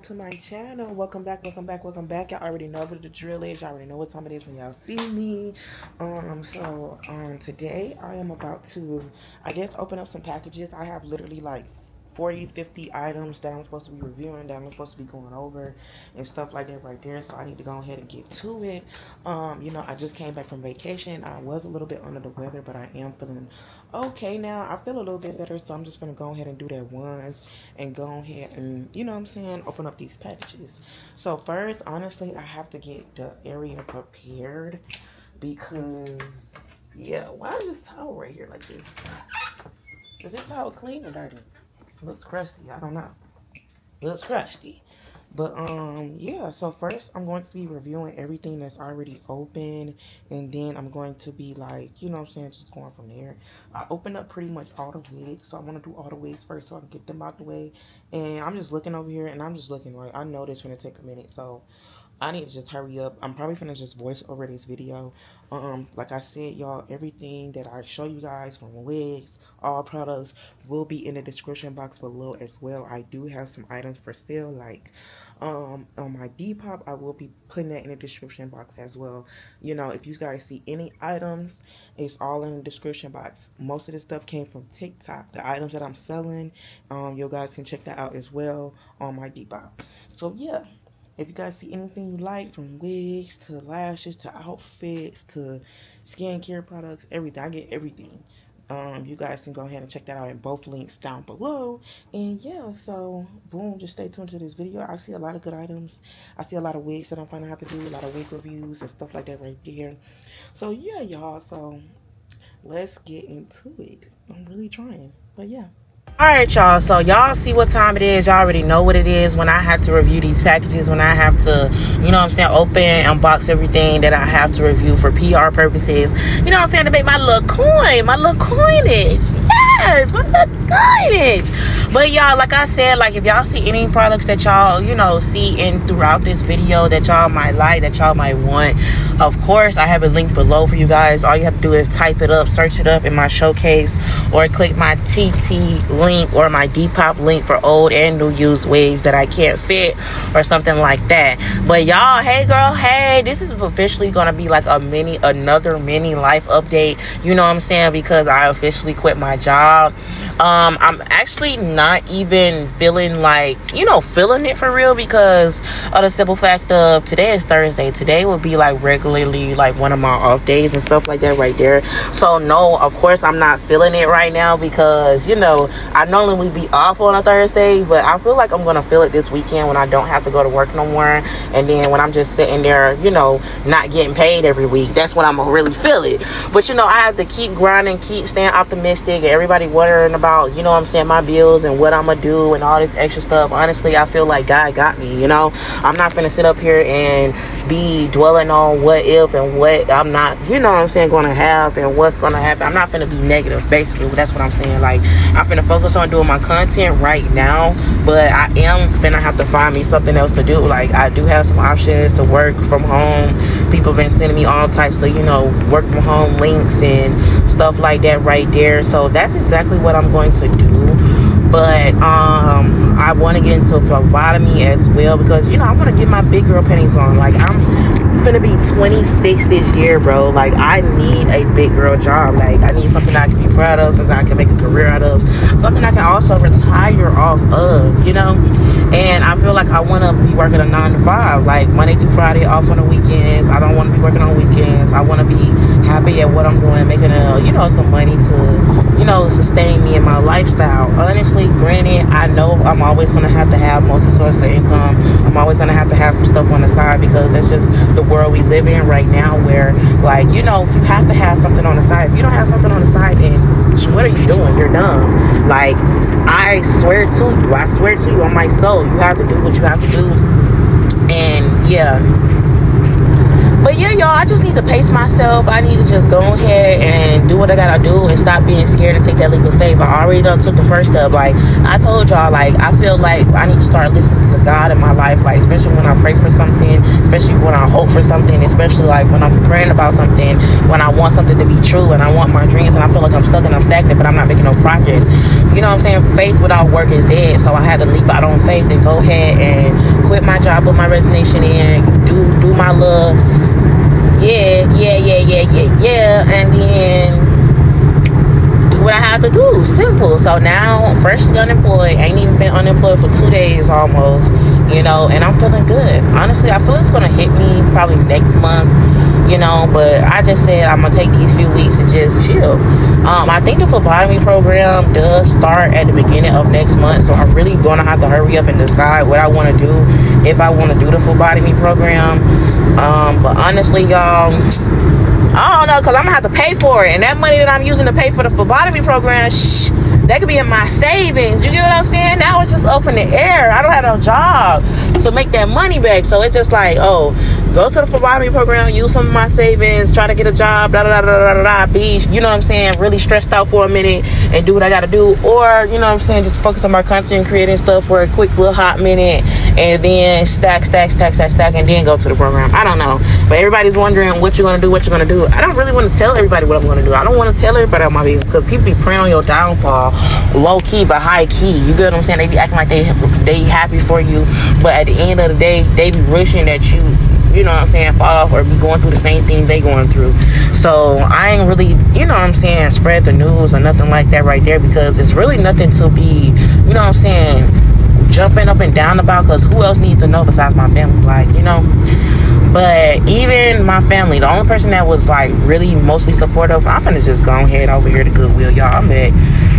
to my channel. Welcome back. Y'all already know what the drill is. Y'all already know what time it is when y'all see me. Today I am about to, I guess, open up some packages. I have literally like 40-50 items that I'm supposed to be reviewing, that I'm supposed to be going over and stuff like that right there. So I need to go ahead and get to it. I just came back from vacation. I was a little bit under the weather, but I am feeling okay now. I feel a little bit better, so I'm just gonna go ahead and do that once and go ahead and, open up these packages. So first, honestly, I have to get the area prepared because, yeah, why is this towel right here like this? Is this towel clean or dirty? Looks crusty. I don't know. Looks crusty. But, yeah. So first, I'm going to be reviewing everything that's already open. And then I'm going to be like, just going from there. I opened up pretty much all the wigs. So I want to do all the wigs first so I can get them out the way. And I'm just looking over here and I'm just looking like, I know this is going to take a minute. So I need to just hurry up. I'm probably gonna just voice over this video. Like I said, y'all, everything that I show you guys from wigs, all products will be in the description box below as well. I do have some items for sale, like on my Depop. I will be putting that in the description box as well. If you guys see any items, it's all in the description box. Most of the stuff came from TikTok. The items that I'm selling, you guys can check that out as well on my Depop. So yeah. If you guys see anything you like, from wigs to lashes to outfits to skincare products, everything, I get everything. You guys can go ahead and check that out in both links down below. And yeah, so boom, just stay tuned to this video. I see a lot of good items. I see a lot of wigs that I'm finding out to do, a lot of wig reviews and stuff like that right there. So yeah, y'all, so let's get into it. I'm really trying, but yeah. Alright, y'all, so y'all see what time it is. Y'all already know what it is when I have to review these packages, when I have to, open, unbox everything that I have to review for PR purposes. To make my little coin, my little coinage. Yes, my little coinage. But y'all, like I said, like if y'all see any products that y'all, see in throughout this video that y'all might like, that y'all might want, of course, I have a link below for you guys. All you have to do is type it up, search it up in my showcase, or click my TT link or my Depop link for old and new used wigs that I can't fit or something like that. But y'all, hey girl, hey, this is officially gonna be like another mini life update, because I officially quit my job. I'm actually not even feeling like, feeling it for real, because of the simple fact of today is Thursday. Today will be like regularly like one of my off days and stuff like that right there. So no, of course I'm not feeling it right now, because I normally would be off on a Thursday, but I feel like I'm gonna feel it this weekend when I don't have to go to work no more. And then when I'm just sitting there, not getting paid every week, that's when I'm gonna really feel it. But I have to keep grinding, keep staying optimistic, and everybody wondering about, my bills and what I'm gonna do and all this extra stuff. Honestly, I feel like God got me. I'm not gonna sit up here and be dwelling on what if and what I'm not, gonna have and what's gonna happen. I'm not gonna be negative, basically. That's what I'm saying. Like, I'm gonna focus on doing my content right now, but I am gonna have to find me something else to do. Like, I do have some options to work from home. People have been sending me all types of, work from home links and stuff like that right there. So that's exactly what I'm going to do. But I want to get into phlebotomy as well, because I want to get my big girl panties on. Like, I'm finna be 26 this year, bro. Like, I need a big girl job. Like, I need something that I can be proud of, something I can make a career out of, something I can also retire off of, and I feel like I want to be working a 9 to 5, like Monday through Friday, off on the weekends. I don't want to be working on weekends. I want to be happy at what I'm doing, making some money to sustain me in my lifestyle. Honestly, granted, I know I'm always going to have multiple sources of income. I'm always going to have some stuff on the side, because that's just the world we live in right now, where, like, you have to have something on the side. If you don't have something on the side, then what are you doing? You're dumb. Like, I swear to you on my soul, you have to do what you have to do. And yeah, But yeah, y'all, I just need to pace myself. I need to just go ahead and do what I gotta do and stop being scared and take that leap of faith. I already done took the first step. Like I told y'all, like I feel like I need to start listening to God in my life, like especially when I pray for something, especially when I hope for something, especially like when I'm praying about something, when I want something to be true and I want my dreams and I feel like I'm stuck and I'm stagnant, but I'm not making no progress. You know what I'm saying? Faith without work is dead. So I had to leap out on faith and go ahead and quit my job, put my resignation in, do my little and then do what I have to do. Simple. So now freshly unemployed, ain't even been unemployed for 2 days almost, you know, and I'm feeling good. Honestly, I feel it's gonna hit me probably next month, you know, but I just said I'm gonna take these few weeks and just chill. I think the phlebotomy program does start at the beginning of next month, so I'm really gonna have to hurry up and decide what I want to do, if I want to do the phlebotomy program. But honestly, y'all, I don't know, because I'm gonna have to pay for it, and that money that I'm using to pay for the phlebotomy program, that could be in my savings. You get what I'm saying? Now it's just up in the air. I don't have no job to make that money back, so it's just like, oh, go to the phlebotomy program, use some of my savings, try to get a job, be, you know what I'm saying, really stressed out for a minute and do what I gotta do, or, you know what I'm saying, just focus on my content creating stuff for a quick little hot minute, and then stack, and then go to the program. I don't know, but everybody's wondering what you're gonna do. I don't really want to tell everybody what I'm gonna do. I don't want to tell everybody about my business, because people be preying on your downfall, low key but high key. You get what I'm saying? They be acting like they happy for you, but at the end of the day, they be wishing that you know what I'm saying, fall off or be going through the same thing they going through. So I ain't really, you know what I'm saying, spread the news or nothing like that right there, because it's really nothing to be, you know what I'm saying, jumping up and down about, because who else needs to know besides my family, like, you know. But even my family, the only person that was like really mostly supportive, I'm finna just go ahead over here to Goodwill, y'all.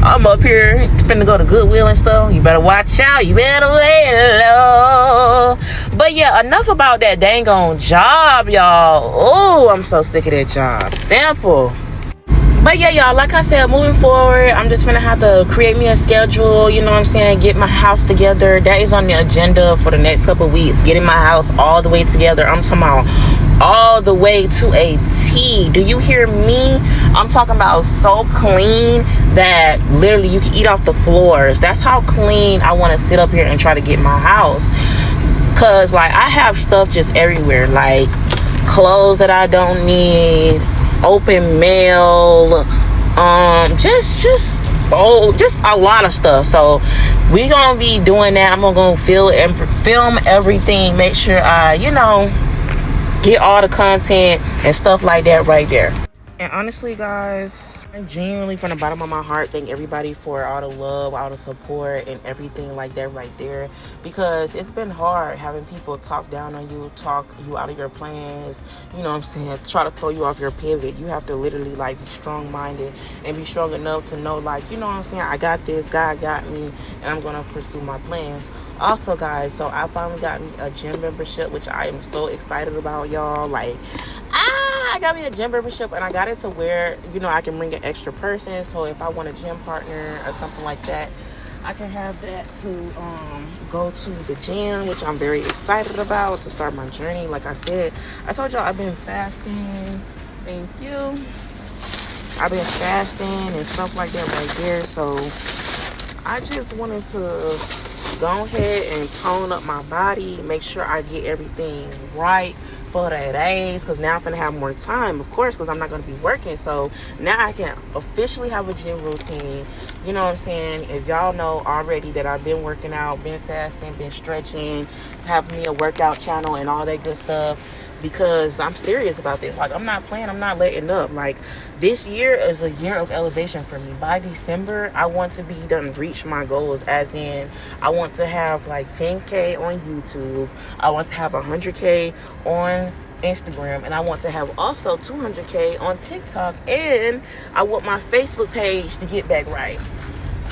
I'm up here finna go to Goodwill and stuff. You better watch out. You better lay low. But yeah, enough about that dang on job, y'all. Oh, I'm so sick of that job. Simple. But yeah, y'all, like I said, moving forward, I'm just gonna have to create me a schedule, you know what I'm saying, get my house together. That is on the agenda for the next couple of weeks, getting my house all the way together. I'm talking about all the way to a T. Do you hear me? I'm talking about so clean that literally you can eat off the floors. That's how clean I want to sit up here and try to get my house. Cause like I have stuff just everywhere, like clothes that I don't need, open mail, just a lot of stuff. So we gonna be doing that. I'm gonna film everything, make sure I, you know, get all the content and stuff like that right there. And honestly, guys, I genuinely from the bottom of my heart thank everybody for all the love, all the support, and everything like that right there, because it's been hard having people talk down on you, talk you out of your plans, you know what I'm saying, try to throw you off your pivot. You have to literally like be strong-minded and be strong enough to know, like, you know what I'm saying, I got this, God got me, and I'm gonna pursue my plans. Also, guys, so I finally got me a gym membership, which I am so excited about, y'all. Like, I got me a gym membership, and I got it to where, you know, I can bring an extra person. So if I want a gym partner or something like that, I can have that to go to the gym, which I'm very excited about, to start my journey. Like I said, I told y'all I've been fasting. Thank you. I've been fasting and stuff like that right there. So I just wanted to go ahead and tone up my body, make sure I get everything right for that days, because now I'm gonna have more time, of course, because I'm not going to be working. So now I can officially have a gym routine. You know what I'm saying? If y'all know already that I've been working out, been fasting, been stretching, have me a workout channel and all that good stuff, because I'm serious about this. Like, I'm not playing, I'm not letting up. Like, this year is a year of elevation for me. By December, I want to be done, reach my goals, as in I want to have like 10K on YouTube, I want to have 100K on Instagram, and I want to have also 200K on TikTok, and I want my Facebook page to get back right.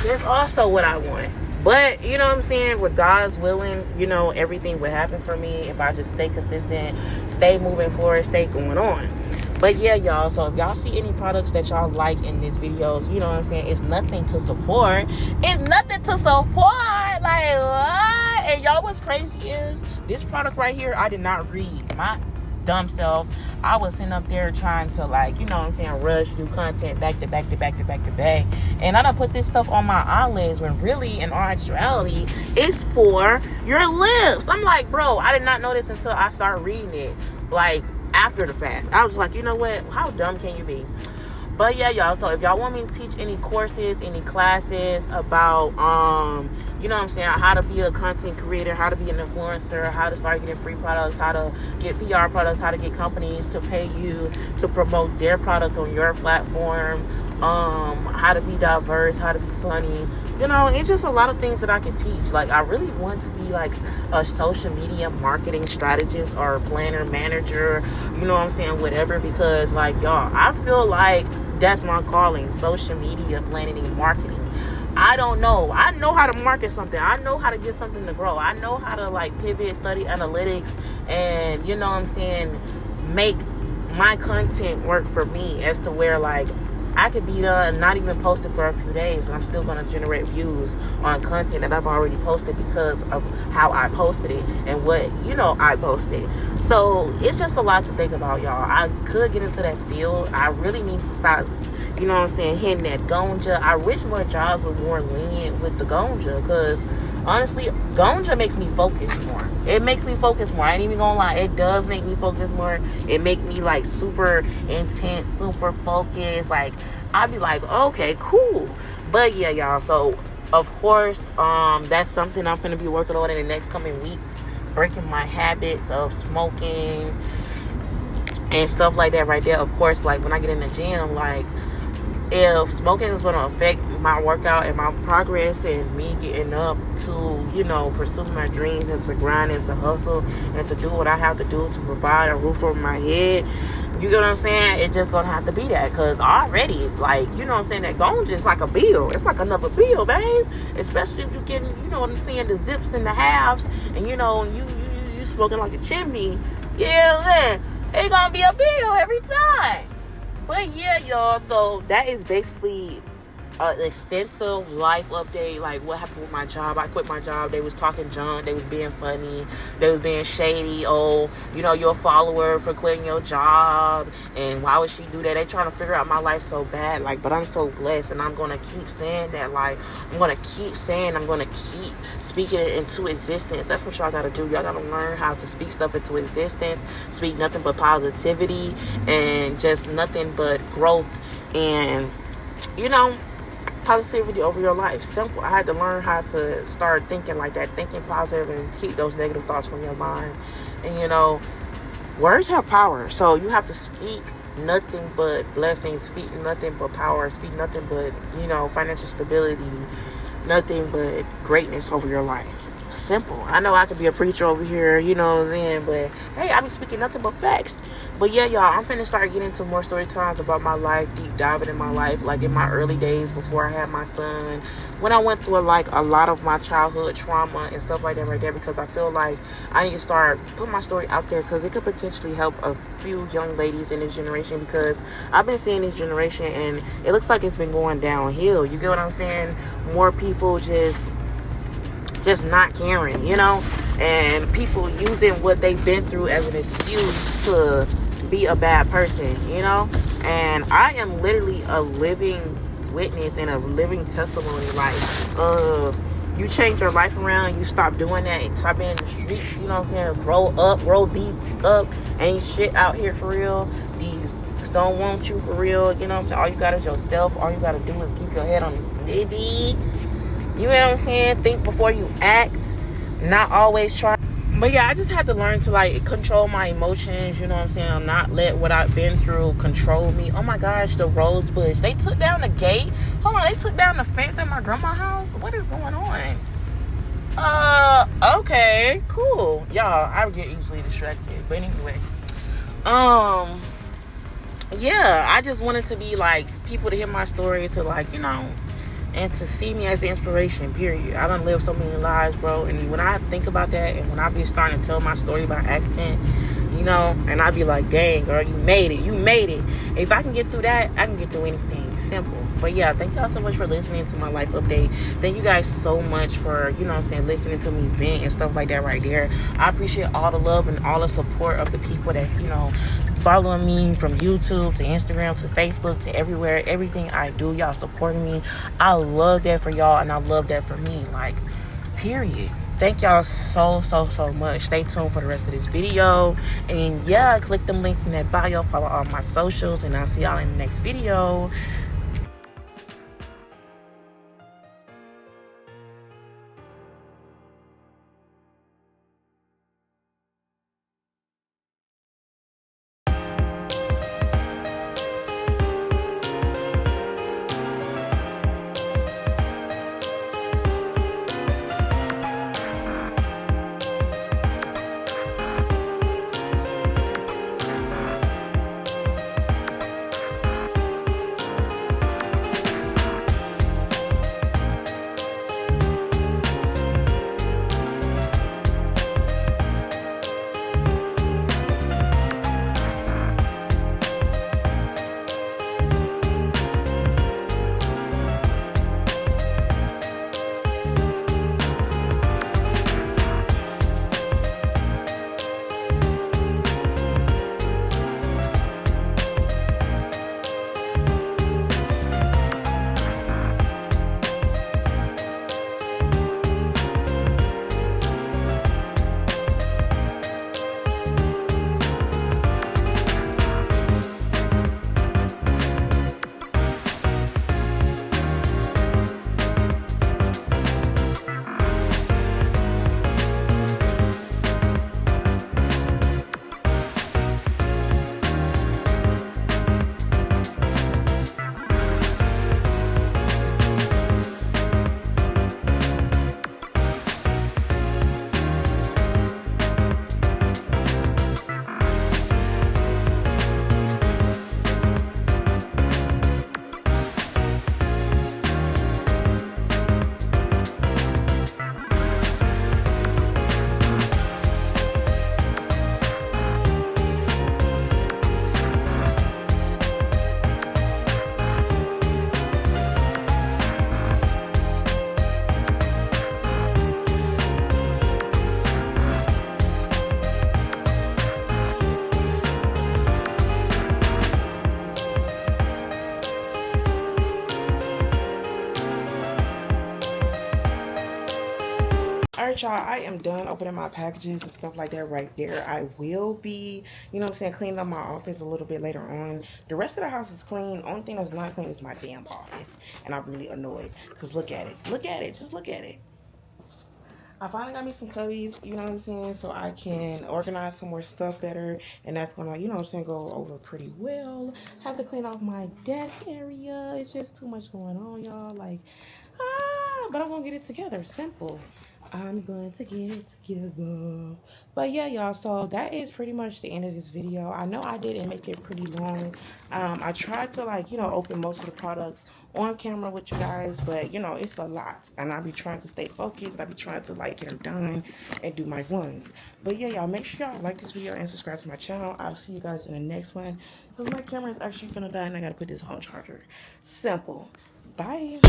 That's also what I want. But, you know what I'm saying, with God's willing, you know, everything will happen for me if I just stay consistent, stay moving forward, stay going on. But yeah, y'all, so if y'all see any products that y'all like in these videos, you know what I'm saying, it's nothing to support. It's nothing to support. Like, what? And y'all, what's crazy is this product right here, I did not read. dumb self, I was sitting up there trying to, like, you know what I'm saying, rush, do content back to back to back to back to back. And I done put this stuff on my eyelids when really, in all actuality, it's for your lips. I'm like, bro, I did not know this until I started reading it, like, after the fact. I was like, you know what? How dumb can you be? But yeah, y'all, so if y'all want me to teach any courses, any classes about, you know what I'm saying, how to be a content creator, how to be an influencer, how to start getting free products, how to get PR products, how to get companies to pay you to promote their product on your platform, how to be diverse, how to be funny, you know, it's just a lot of things that I can teach. Like, I really want to be like a social media marketing strategist or planner, manager, you know what I'm saying, whatever, because, like, y'all, I feel like that's my calling, social media planning and marketing. I don't know. I know how to market something. I know how to get something to grow. I know how to, like, pivot, study analytics, and, you know what I'm saying, make my content work for me as to where, like, I could be done, not even posted for a few days, and I'm still going to generate views on content that I've already posted because of how I posted it and what, you know, I posted. So it's just a lot to think about, y'all. I could get into that field. I really need to stop, you know what I'm saying, hitting that gonja. I wish more jobs were more lenient with the gonja, because honestly, gonja makes me focus more. It makes me focus more. I ain't even gonna lie. It does make me focus more. It make me, like, super intense, super focused. Like, I'd be like, okay, cool. But yeah, y'all. So, of course, that's something I'm gonna be working on in the next coming weeks. Breaking my habits of smoking and stuff like that right there. Of course, like, when I get in the gym, like, if smoking is going to affect my workout and my progress and me getting up to, you know, pursue my dreams and to grind and to hustle and to do what I have to do to provide a roof over my head, you get what I'm saying? It's just going to have to be that, because already, like, you know what I'm saying, that ganja is like a bill. It's like another bill, babe. Especially if you get, you know what I'm saying, the zips and the halves, and, you know, you smoking like a chimney. Yeah, man, it's going to be a bill every time. But yeah, y'all, so that is basically an extensive life update, like what happened with my job. I quit my job. They was talking junk. They was being funny. They was being shady. Oh, you know, you're a follower for quitting your job, and why would she do that? They trying to figure out my life so bad, like, but I'm so blessed, and I'm going to keep saying that, like, I'm going to keep keep speaking it into existence. That's what y'all got to do. Y'all got to learn how to speak stuff into existence, speak nothing but positivity, and just nothing but growth, and, you know, positivity over your life. Simple. I had to learn how to start thinking like that, thinking positive, and keep those negative thoughts from your mind. And, you know, words have power, so you have to speak nothing but blessings, speak nothing but power, speak nothing but, you know, financial stability, nothing but greatness over your life. Simple. I know I could be a preacher over here, you know what I'm saying, but hey, I be speaking nothing but facts. But yeah, y'all, I'm finna start getting into more story times about my life, deep diving in my life, like in my early days before I had my son, when I went through, like, a lot of my childhood trauma and stuff like that right there, because I feel like I need to start putting my story out there, because it could potentially help a few young ladies in this generation, because I've been seeing this generation and it looks like it's been going downhill. You get what I'm saying? More people just not caring, you know, and people using what they've been through as an excuse to be a bad person, you know. And I am literally a living witness and a living testimony. Like, you change your life around, you stop doing that, and stop being in the streets, you know what I'm saying, grow deep up, ain't shit out here for real. These don't want you for real, you know what I'm saying. All you got is yourself. All you got to do is keep your head on the smitty. You know what I'm saying? Think before you act. Not always try. But yeah, I just had to learn to, like, control my emotions. You know what I'm saying? Not let what I've been through control me. Oh my gosh, the rose bush. They took down the gate. Hold on, they took down the fence at my grandma's house. What is going on? Okay, cool. Y'all, I get easily distracted. But anyway. Yeah, I just wanted to be, like, people to hear my story, to, like, you know, and to see me as an inspiration, period. I done lived so many lives, bro. And when I think about that, and when I be starting to tell my story by accident, you know. And I'd be like, dang, girl, you made it. You made it. If I can get through that, I can get through anything. Simple. But yeah, thank y'all so much for listening to my life update. Thank you guys so much for, you know what I'm saying, listening to me vent and stuff like that right there. I appreciate all the love and all the support of the people that's, you know, following me from YouTube to Instagram to Facebook to everywhere. Everything I do, y'all supporting me. I love that for y'all, and I love that for me. Like, period. Thank y'all so much. Stay tuned for the rest of this video. And yeah, click them links in that bio. Follow all my socials. And I'll see y'all in the next video. Alright, y'all, I am done opening my packages and stuff like that right there. I will be, you know what I'm saying, cleaning up my office a little bit later on. The rest of the house is clean. Only thing that's not clean is my damn office. And I'm really annoyed. Because look at it. Look at it. Just look at it. I finally got me some cubbies, you know what I'm saying, so I can organize some more stuff better. And that's going to, you know what I'm saying, go over pretty well. Have to clean off my desk area. It's just too much going on, y'all. Like, but I'm going to get it together. Simple. I'm going to get it together. But yeah, y'all, so that is pretty much the end of this video. I know I didn't make it pretty long. I tried to, like, you know, open most of the products on camera with you guys, but you know, it's a lot, and I be trying to stay focused. I be trying to, like, get them done and do my ones. But yeah, y'all, make sure y'all like this video and subscribe to my channel. I'll see you guys in the next one, because my camera is actually gonna die and I gotta put this on charger. Simple. Bye.